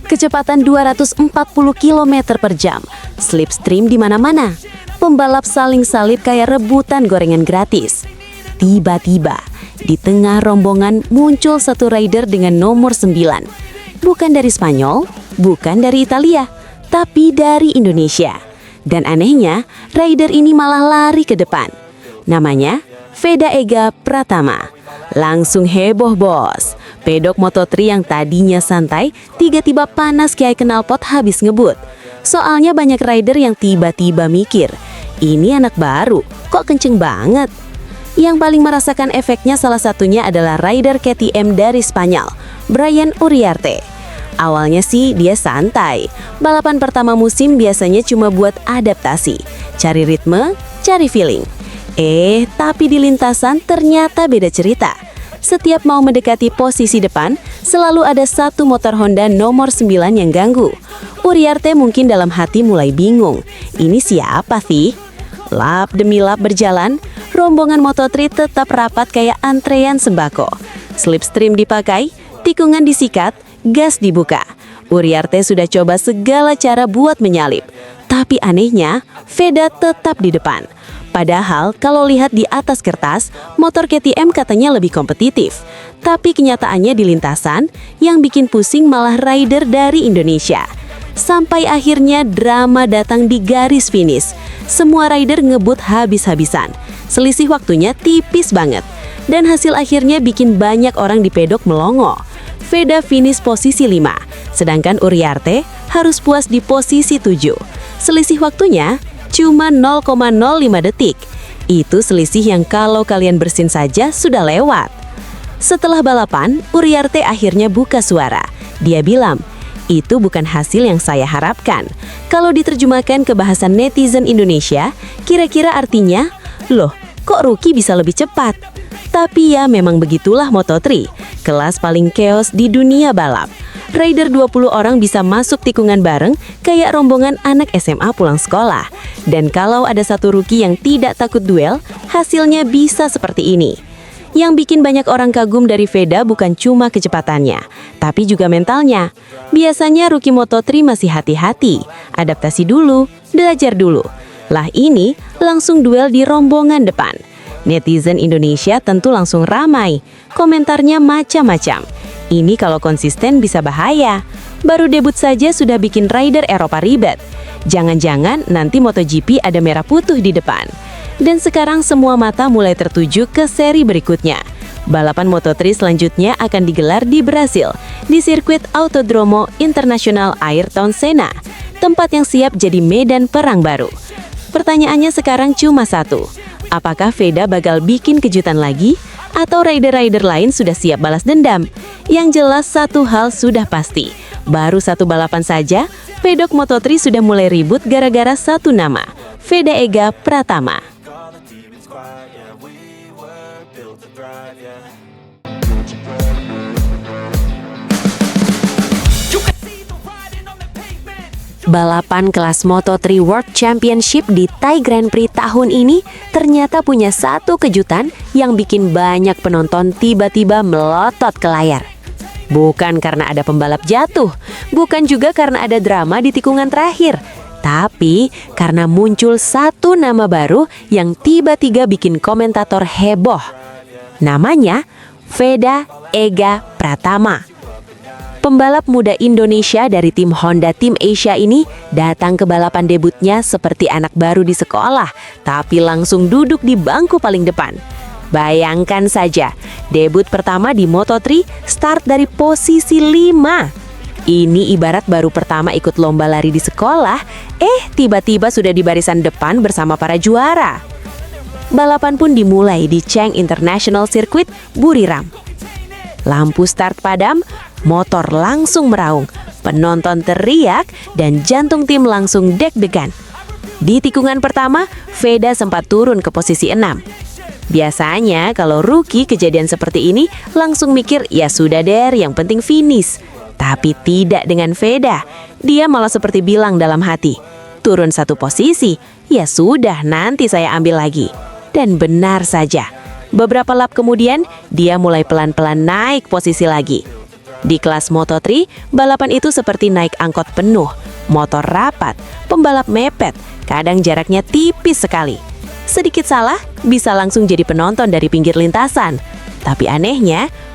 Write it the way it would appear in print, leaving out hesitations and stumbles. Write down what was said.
Kecepatan 240 km per jam, slipstream di mana-mana. Pembalap saling salip kayak rebutan gorengan gratis. Tiba-tiba, di tengah rombongan muncul satu rider dengan nomor 9. Bukan dari Spanyol, bukan dari Italia, tapi dari Indonesia. Dan anehnya, rider ini malah lari ke depan. Namanya Veda Ega Pratama. Langsung heboh bos. Pedok Moto3 yang tadinya santai, tiba-tiba panas kayak knalpot habis ngebut. Soalnya banyak rider yang tiba-tiba mikir, ini anak baru, kok kenceng banget? Yang paling merasakan efeknya salah satunya adalah rider KTM dari Spanyol, Brian Uriarte. Awalnya sih dia santai, balapan pertama musim biasanya cuma buat adaptasi, cari ritme, cari feeling. Tapi di lintasan ternyata beda cerita. Setiap mau mendekati posisi depan, selalu ada satu motor Honda nomor 9 yang ganggu. Uriarte mungkin dalam hati mulai bingung. Ini siapa sih? Lap demi lap berjalan, rombongan Moto3 tetap rapat kayak antrean sembako. Slipstream dipakai, tikungan disikat, gas dibuka. Uriarte sudah coba segala cara buat menyalip. Tapi anehnya, Veda tetap di depan. Padahal kalau lihat di atas kertas, motor KTM katanya lebih kompetitif. Tapi kenyataannya di lintasan, yang bikin pusing malah rider dari Indonesia. Sampai akhirnya drama datang di garis finish. Semua rider ngebut habis-habisan. Selisih waktunya tipis banget. Dan hasil akhirnya bikin banyak orang di pedok melongo. Veda finish posisi 5, sedangkan Uriarte harus puas di posisi 7. Selisih waktunya cuma 0,05 detik. Itu selisih yang kalau kalian bersin saja sudah lewat. Setelah balapan, Uriarte akhirnya buka suara. Dia bilang, itu bukan hasil yang saya harapkan. Kalau diterjemahkan ke bahasan netizen Indonesia, kira-kira artinya, loh, kok Rookie bisa lebih cepat? Tapi ya memang begitulah Moto3, kelas paling chaos di dunia balap. Rider 20 orang bisa masuk tikungan bareng kayak rombongan anak SMA pulang sekolah. Dan kalau ada satu rookie yang tidak takut duel, hasilnya bisa seperti ini. Yang bikin banyak orang kagum dari Veda bukan cuma kecepatannya, tapi juga mentalnya. Biasanya rookie Moto3 masih hati-hati, adaptasi dulu, belajar dulu. Lah ini langsung duel di rombongan depan. Netizen Indonesia tentu langsung ramai, komentarnya macam-macam. Ini kalau konsisten bisa bahaya. Baru debut saja sudah bikin rider Eropa ribet. Jangan-jangan nanti MotoGP ada merah putih di depan. Dan sekarang semua mata mulai tertuju ke seri berikutnya. Balapan Moto3 selanjutnya akan digelar di Brasil, di sirkuit Autodromo Internacional Ayrton Senna, tempat yang siap jadi medan perang baru. Pertanyaannya sekarang cuma satu. Apakah Veda bakal bikin kejutan lagi? Atau rider-rider lain sudah siap balas dendam? Yang jelas satu hal sudah pasti. Baru satu balapan saja, pedok Moto3 sudah mulai ribut gara-gara satu nama, Veda Ega Pratama. Balapan kelas Moto3 World Championship di Thai Grand Prix tahun ini ternyata punya satu kejutan yang bikin banyak penonton tiba-tiba melotot ke layar. Bukan karena ada pembalap jatuh, bukan juga karena ada drama di tikungan terakhir, tapi karena muncul satu nama baru yang tiba-tiba bikin komentator heboh. Namanya Veda Ega Pratama. Pembalap muda Indonesia dari tim Honda Tim Asia ini datang ke balapan debutnya seperti anak baru di sekolah, tapi langsung duduk di bangku paling depan. Bayangkan saja, debut pertama di Moto3 start dari posisi 5. Ini ibarat baru pertama ikut lomba lari di sekolah, tiba-tiba sudah di barisan depan bersama para juara. Balapan pun dimulai di Cheng International Circuit, Buriram. Lampu start padam, motor langsung meraung, penonton teriak, dan jantung tim langsung deg-degan. Di tikungan pertama, Veda sempat turun ke posisi 6. Biasanya kalau rookie kejadian seperti ini langsung mikir, ya sudah der, yang penting finish. Tapi tidak dengan Veda. Dia malah seperti bilang dalam hati, turun satu posisi, ya sudah nanti saya ambil lagi. Dan benar saja, beberapa lap kemudian dia mulai pelan-pelan naik posisi lagi. Di kelas Moto3, balapan itu seperti naik angkot penuh, motor rapat, pembalap mepet, kadang jaraknya tipis sekali. Sedikit salah, bisa langsung jadi penonton dari pinggir lintasan. Tapi anehnya,